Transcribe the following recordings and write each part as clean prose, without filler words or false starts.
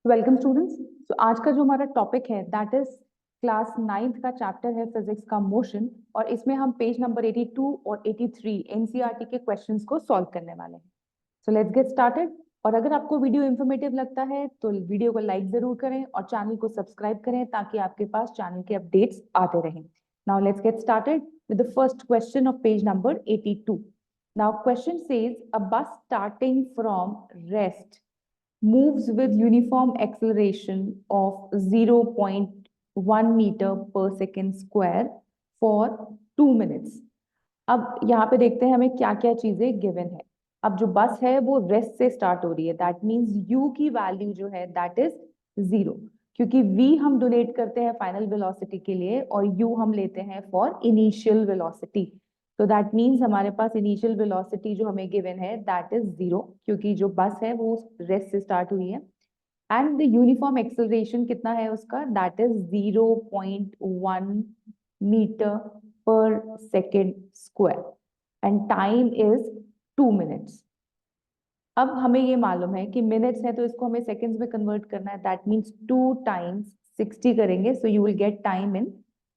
Welcome students. तो आज का जो हमारा टॉपिक है दैट इज क्लास 9th का चैप्टर है फिजिक्स का मोशन, और इसमें हम पेज नंबर 82 और 83 एनसीईआरटी के क्वेश्चंस को सॉल्व करने वाले हैं। So let's get started. और अगर आपको वीडियो इंफॉर्मेटिव लगता है तो वीडियो को लाइक जरूर करें और चैनल को सब्सक्राइब करें ताकि आपके पास चैनल के अपडेट्स आते रहें। Now let's get started with the first question of page number 82. Now question says a bus starting from rest moves with uniform acceleration of 0.1 meter per second square for 2 minutes. अब यहाँ पे देखते हैं हमें क्या क्या चीजें गिवन है। अब जो बस है वो रेस्ट से स्टार्ट हो रही है, दैट मीन्स u की वैल्यू जो है दैट इज 0, क्योंकि v हम डोनेट करते हैं फाइनल वेलोसिटी के लिए और u हम लेते हैं फॉर इनिशियल वेलोसिटी। तो दैट मीन्स हमारे पास इनिशियल वेलोसिटी जो हमें गिवन है दैट इज 0, क्योंकि जो बस है वो रेस्ट से स्टार्ट हुई है। एंड द यूनिफॉर्म एक्सेलरेशन कितना है उसका, that is 0.1 metre per second square and time is 2 minutes. अब हमें ये मालूम है कि मिनट्स है तो इसको हमें सेकेंड्स में कन्वर्ट करना है, दैट मीन्स 2 टाइम्स 60 करेंगे, सो you will get time in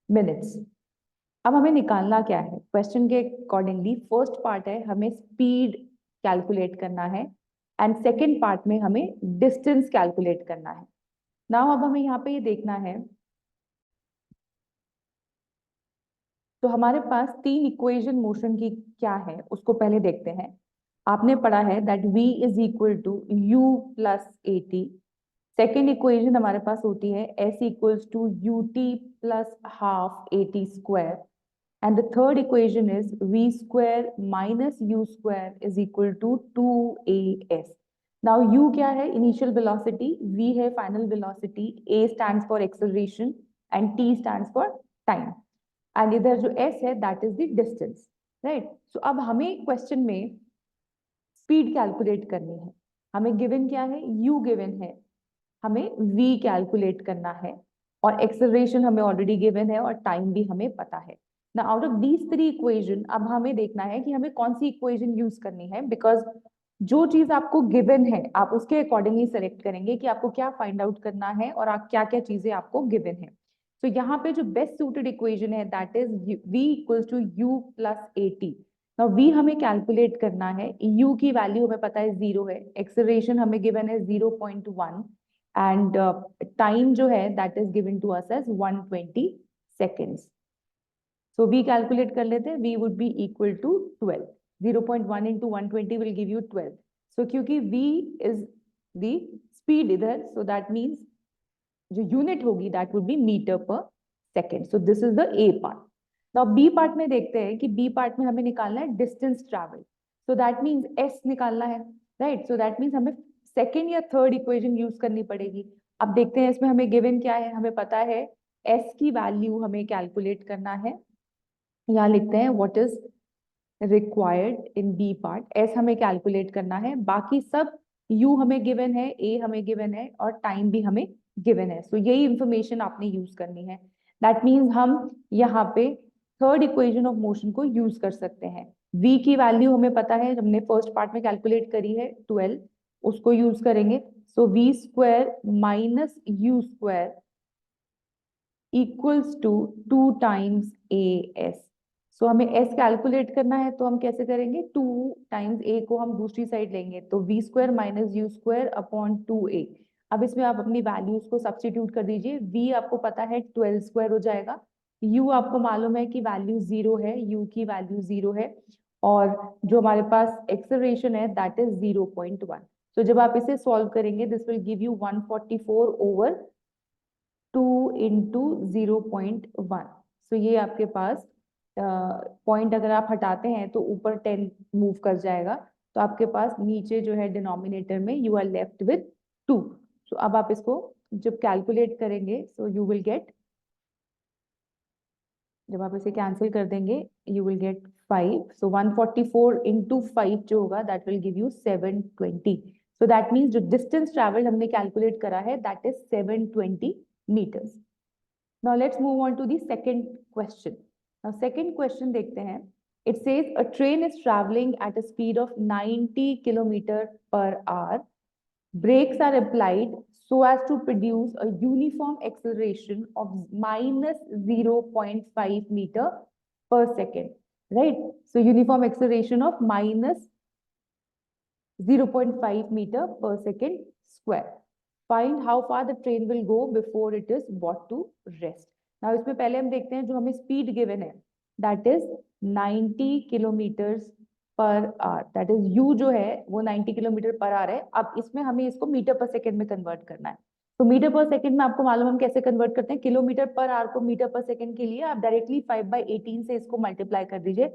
minutes. अब हमें निकालना क्या है क्वेश्चन के अकॉर्डिंगली। फर्स्ट पार्ट है हमें स्पीड कैलकुलेट करना है एंड सेकेंड पार्ट में हमें डिस्टेंस कैलकुलेट करना है। नाउ अब हमें यहाँ पे ये देखना है, तो हमारे पास तीन इक्वेशन मोशन की क्या है उसको पहले देखते हैं। आपने पढ़ा है that v is equal to u plus a t. Second equation हमारे पास होती है s equals to u t plus half a t square. And the third equation is v square minus u square is equal to 2as. Now u क्या है, initial velocity, v है final velocity, a stands for acceleration and t stands for time. And इधर जो s है that is the distance, right? So अब हमें question में speed calculate करनी है। हमें given क्या है, u given है, हमें v कैलकुलेट करना है और एक्सेलरेशन हमें ऑलरेडी गिवन है और टाइम भी हमें पता है ना। Out of these three equation अब हमें देखना है कि हमें कौन सी इक्वेशन यूज करनी है, बिकॉज जो चीज आपको गिवन है आप उसके अकॉर्डिंगली सेलेक्ट करेंगे कि आपको क्या फाइंड आउट करना है और आप क्या क्या चीजें आपको गिवन है। तो यहाँ पे जो बेस्ट सूटेड इक्वेशन है that is v equals to u plus a t. Now v हमें कैलकुलेट करना है, u की वैल्यू हमें पता है 0 है, एक्सेलरेशन हमें गिवन है 0.1 एंड टाइम जो है that is given to us as 120 seconds. So v calculate कर लेते हैं, v would be equal to 12, 0.1 into 120 will give you 12. So क्योंकि v is the speed इधर, so that means जो यूनिट होगी that would be metre per second. So this is the A part. Now B part में देखते हैं कि B part में हमें निकालना है distance travel, so that means S निकालना है, राइट? सो दैट मीन्स हमें सेकेंड या थर्ड इक्वेशन यूज करनी पड़ेगी। अब देखते हैं इसमें हमें गिवन क्या है, हमें पता है एस की वैल्यू हमें कैलकुलेट करना है। यहाँ लिखते हैं what is required in B part, s हमें कैलकुलेट करना है, बाकी सब यू हमें गिवन है, ए हमें गिवन है और टाइम भी हमें गिवन है। सो यही इंफॉर्मेशन आपने यूज करनी है। दैट मीन्स हम यहाँ पे थर्ड इक्वेशन ऑफ मोशन को यूज कर सकते हैं। v की वैल्यू हमें पता है, हमने फर्स्ट पार्ट में कैलकुलेट करी है 12, उसको यूज करेंगे। So v square minus u square equals to 2 times a s. So हमें s कैलकुलेट करना है तो हम कैसे करेंगे, 2 टाइम्स a को हम दूसरी साइड लेंगे तो v square minus u square upon 2a। अब इसमें आप अपनी वैल्यूज को सब्स्टिट्यूट कर दीजिए, v आपको पता है 12 स्क्वायर हो जाएगा, u आपको मालूम है कि वैल्यू 0 है, u की वैल्यू 0 है, और जो हमारे पास एक्सेलरेशन है दैट इज 0.1। तो जब आप इसे सॉल्व करेंगे this will give you 144 over 2 into 0.1। सो ये आपके पास पॉइंट अगर आप हटाते हैं तो ऊपर 10 मूव कर जाएगा, तो आपके पास नीचे जो है डिनोमिनेटर में यू आर लेफ्ट विथ 2। सो अब आप इसको जब कैलकुलेट करेंगे सो यू विल गेट, जब आप इसे कैंसिल कर देंगे you will gate 5। So 144 into 5 जो होगा that will give you 720। So that means जो डिस्टेंस ट्रेवल हमने कैलकुलेट करा है that is 720 meters. Now let's move on to the second question. Now second question देखते हैं. It says a train is traveling at a speed of 90 km per hour. Brakes are applied so as to produce a uniform acceleration of minus 0.5 meter per second, right? So uniform acceleration of minus 0.5 meter per second square. Find how far the train will go before it is brought to rest. Now इसमें पहले हम देखते हैं जो हमें speed given है, that is 90 kilometres per hour, that is u जो है वो 90 किलोमीटर पर आवर है। अब इसमें हमें इसको मीटर पर सेकंड में कन्वर्ट करना है। तो मीटर पर सेकंड में आपको मालूम हम कैसे कन्वर्ट करते हैं, किलोमीटर पर आवर को मीटर पर सेकंड के लिए आप डायरेक्टली 5/18 से इसको मल्टीप्लाई कर दीजिए।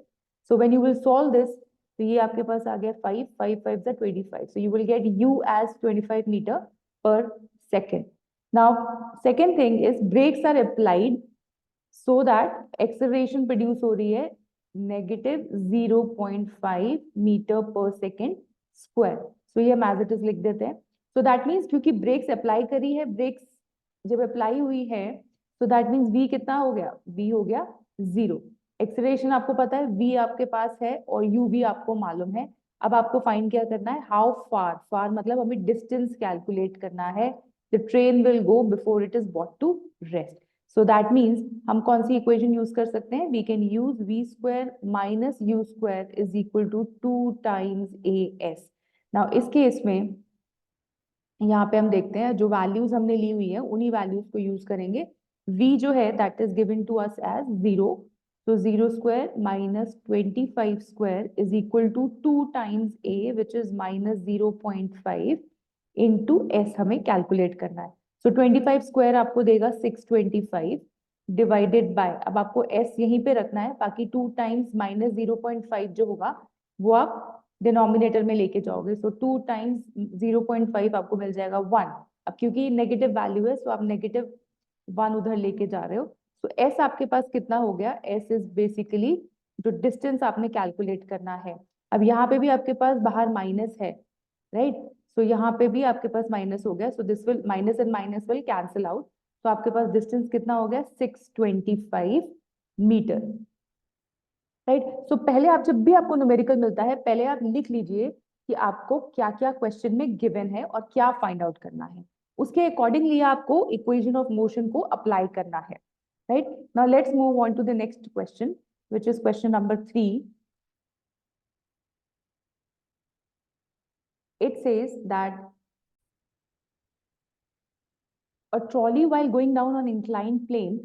So when you will solve this, तो ये आपके पास आ गया 5, 5 5 सा 25, so you will get u as 25 metre per second. Now, second thing is brakes are applied so that acceleration produce हो रही है negative 0.5 metre per second square. सो ये हम एज इट इज लिख देते हैं। सो दैट मीन्स क्योंकि ब्रेक्स अप्लाई करी है, ब्रेक्स जब अप्लाई हुई है, तो दैट मीन्स v कितना हो गया, v हो गया 0। एक्सेलरेशन आपको पता है v आपके पास है और u भी आपको मालूम है। अब आपको फाइंड क्या करना है, हाउ फार, फार मतलब हमें डिस्टेंस कैलकुलेट करना है the train will go before it is brought to rest. So that means हम कौन सी इक्वेशन यूज कर सकते हैं, we can use v square minus u square is equal to 2 times as। Now इस case में यहाँ पे हम देखते हैं जो वैल्यूज हमने ली हुई है उन्हीं वैल्यूज को यूज करेंगे। v जो है that is given to us as 0, so 0 square minus 25 square is equal to 2 times a which is minus 0.5 into s हमें कैलकुलेट करना है। so 25 square आपको देगा 625 डिवाइडेड बाय, अब आपको s यहीं पे रखना है, बाकी 2 टाइम्स माइनस 0.5 जो होगा वो आप डिनोमिनेटर में लेके जाओगे। so 2 टाइम्स 0.5 आपको मिल जाएगा 1। अब क्योंकि नेगेटिव वैल्यू है सो आप नेगेटिव 1 उधर लेके जा रहे हो। तो s आपके पास कितना हो गया, s इज बेसिकली जो डिस्टेंस आपने कैलकुलेट करना है। अब यहाँ पे भी आपके पास बाहर माइनस है, राइट? सो यहाँ पे भी आपके पास माइनस हो गया, सो this will minus and minus will cancel out. तो आपके पास डिस्टेंस कितना हो गया, 625 मीटर, राइट? सो पहले आप जब भी आपको न्यूमेरिकल मिलता है पहले आप लिख लीजिए कि आपको क्या क्या क्वेश्चन में गिवन है और क्या फाइंड आउट करना है, उसके अकॉर्डिंगली आपको इक्वेशन ऑफ मोशन को अप्लाई करना है। Right? Now let's move on to the next question, which is question number 3. It says that a trolley while going down an inclined plane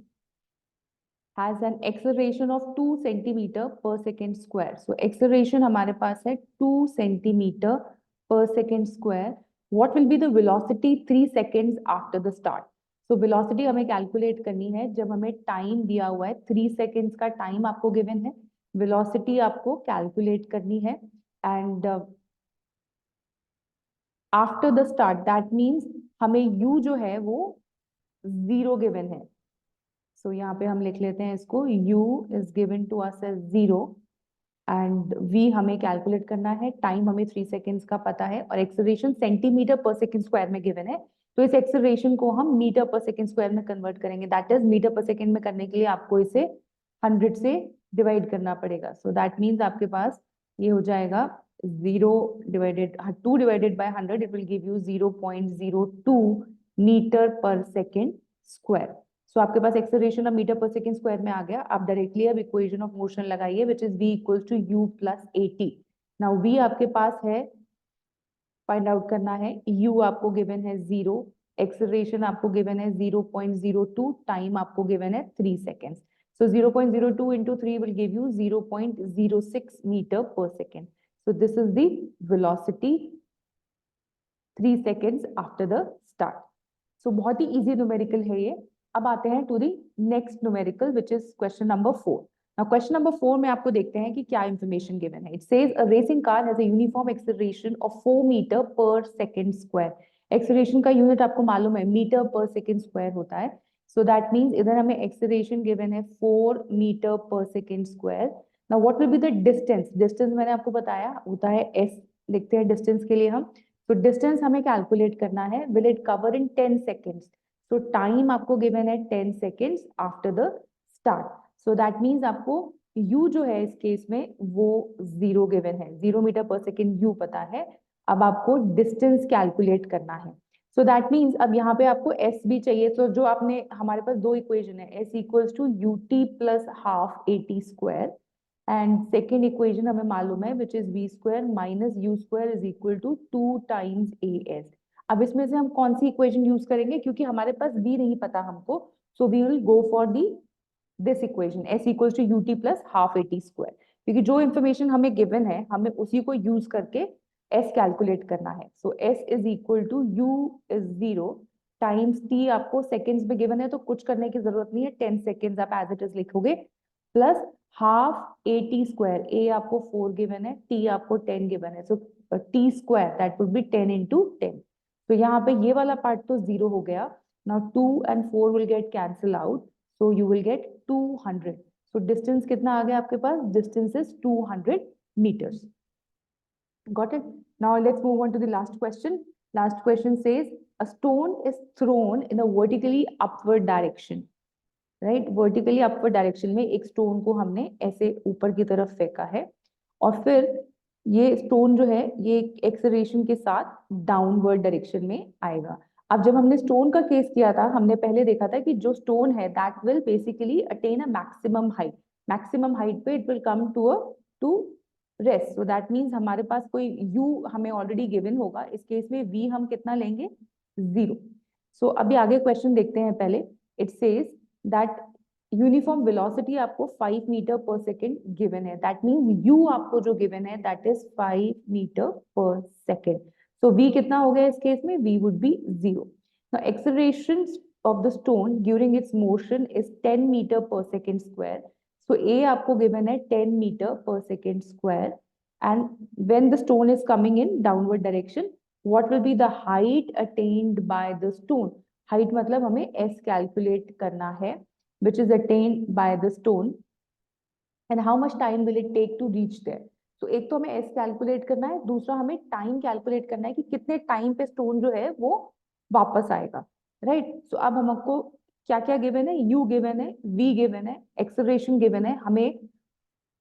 has an acceleration of 2 centimeter per second square. So acceleration हमारे पास है 2 centimeter per second square. What will be the velocity 3 seconds after the start? So velocity हमें calculate करनी है जब हमें time दिया हुआ है, 3 seconds का टाइम आपको गिवन है, velocity आपको कैलकुलेट करनी है and after the start that means हमें u जो है वो 0 गिवन है। सो यहाँ पे हम लिख लेते हैं इसको, u is given to us as 0 and v हमें कैलकुलेट करना है, टाइम हमें 3 सेकेंड्स का पता है और एक्सेलरेशन सेंटीमीटर पर सेकेंड स्क्वायर में गिवन है। तो इस एक्सेलरेशन को हम मीटर पर सेकेंड स्क्वायर में कन्वर्ट करेंगे, that is metre per second में करने के लिए आपको इसे 100 से डिवाइड करना पड़ेगा। सो दैट मीन्स आपके पास ये हो जाएगा 2 divided by 100, it will give you 0.02 metre per second square. सो आपके पास एक्सेलरेशन अब मीटर पर सेकेंड स्क्वायर में आ गया। आप डायरेक्टली अब इक्वेशन ऑफ मोशन लगाइए which is v equals to u plus at। Now v आपके पास है, फाइंड आउट करना है, u आपको गिवन है 0, एक्सेलरेशन आपको गिवन है 0.02, टाइम आपको गिवन है 3 seconds. So 0.02 into 3 will give you 0.06 meter per second. So this is the velocity 3 seconds after the start. So बहुत ही easy numerical है ये। अब आते हैं to the next numerical which is question number 4. Now question number 4 में आपको देखते हैं कि क्या information given है। It says a racing car has a uniform acceleration of 4 meter per second square. Acceleration का unit आपको मालूम है meter per second square होता है। So that means इधर हमें acceleration given है 4 meter per second square. Now what will be the distance? Distance मैंने आपको बताया होता है s, लिखते हैं distance के लिए हम। तो डिस्टेंस हमें कैलकुलेट करना है, will it cover in 10 seconds. So time आपको गिवन है 10 seconds after the start. So that means आपको u जो है इस केस में वो 0 गिवन है, 0 मीटर पर सेकेंड u पता है। अब आपको डिस्टेंस कैलकुलेट करना है। सो दैट मीन्स अब यहाँ पे आपको s भी चाहिए। तो जो आपने, हमारे पास दो इक्वेशन है, s equals to ut plus half at square, and second equation हमें मालूम है which is v square minus u square is equal to 2 times as। अब इसमें से हम कौन सी इक्वेशन यूज करेंगे, क्योंकि हमारे पास b नहीं पता हमको, so we will go for the this equation s equals to ut plus half at square, क्योंकि जो इन्फॉर्मेशन हमें गिवन है हमें उसी को यूज करके s कैलकुलेट करना है। So s is equal to u is 0 times t, आपको सेकेंड्स में गिवन है तो कुछ करने की जरूरत नहीं है, 10 सेकेंड्स आप एज इट इज लिखोगे, plus half at square, a आपको 4 गिवन है, t आपको 10 गिवन है, सो t square that would B 10 into 10। तो यहाँ पे ये वाला पार्ट तो 0 हो गया। Now 2 and 4 will get cancel out, so you will gate 200। So distance कितना आ गया आपके पास, distance is 200 meters. Got it? Now let's move on to the last question. Last question says a stone is thrown in a vertically upward direction. Right, vertically upward direction में एक stone को हमने ऐसे ऊपर की तरफ फेंका है, और फिर ये स्टोन जो है ये एक्सेलरेशन के साथ डाउनवर्ड डायरेक्शन में आएगा। अब जब हमने स्टोन का केस किया था, हमने पहले देखा था कि जो स्टोन है that will basically attain a maximum height पे it will come to rest. So that means हमारे पास कोई u हमें ऑलरेडी गिवन होगा, इस केस में v हम कितना लेंगे, 0। सो अभी आगे क्वेश्चन देखते हैं पहले। It says that uniform velocity आपको 5 मीटर पर सेकेंड गिवन है, दैट मीन्स u आपको जो गिवन है that is 5 metre per second. So v कितना हो गया इस केस में, v would be 0। Now acceleration of the stone during its motion is 10 metre per second square. So a आपको गिवन है 10 metre per second square, and when the stone is coming in downward direction, what will be the height attained by the stone? Height मतलब हमें s calculate करना है, which is attained by the stone, and how much time will it take to reach there? So एक तो हमें s calculate करना है, दूसरा हमें टाइम कैलकुलेट करना है कि कितने टाइम पे स्टोन जो है वो वापस आएगा, राइट। सो अब हमको क्या क्या गिवन है, u गिवन है, v गिवन है, एक्सेलरेशन गिवन है, हमें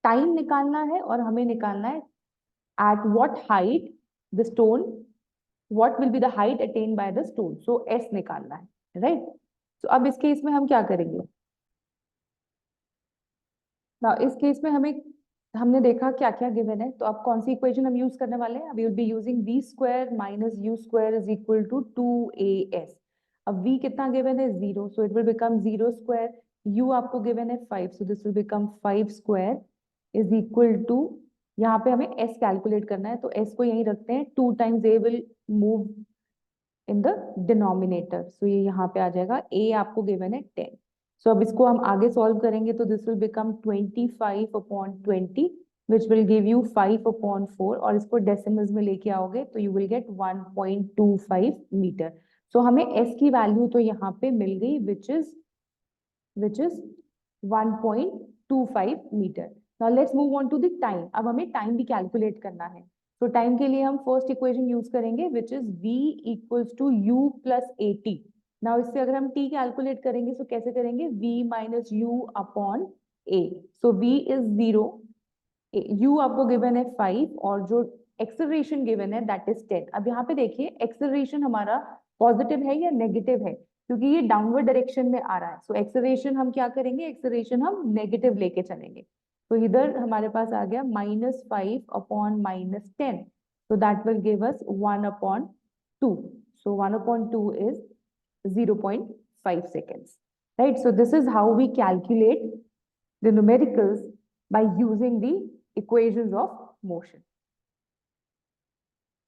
टाइम निकालना है और हमें निकालना है at what height the stone, what will be the height attained by the stone, so s निकालना है, right? So अब इस केस में हम क्या करेंगे, ना इस केस में हमने देखा क्या क्या गिवन है, तो अब कौन सी इक्वेशन हम यूज करने वाले हैं, we will be using v square minus u square is equal to 2as। अब v कितना गिवन है, 0, so it will become 0 square, u आपको गिवन है 5, so this will become 5 square is equal to, यहाँ पे हमें s कैलकुलेट करना है तो s को यहीं रखते हैं, 2 times a will move in the denominator, so ये यहाँ पे आ जाएगा, a आपको गिवन है 10। सो अब इसको हम आगे सॉल्व करेंगे तो this will become 25/20 which will give you 5/4, और इसको डेसिमल्स में लेके आओगे तो you will get 1.25 metre. So हमें s की वैल्यू तो यहाँ पे मिल गई which is 1.25 metre. Now let's move on to the time. अब हमें टाइम भी कैलकुलेट करना है, तो टाइम के लिए हम फर्स्ट इक्वेशन यूज करेंगे which is v equals to u plus at। Now इससे अगर हम t कैलकुलेट करेंगे तो कैसे करेंगे, v minus u upon a। So v is 0, u आपको गिवन है 5 और जो एक्सेलरेशन गिवन है दैट इज 10। अब यहाँ पे देखिए एक्सेलरेशन हमारा पॉजिटिव है या नेगेटिव है, क्योंकि ये डाउनवर्ड डायरेक्शन में आ रहा है, सो एक्सेलरेशन हम क्या करेंगे, एक्सेलरेशन हम नेगेटिव लेके चलेंगे। तो इधर हमारे पास आ गया -5 upon -10, so that will give us 1/2, so 1/2 is 0.5 seconds, right? So this is how we calculate the numericals by using the equations of motion.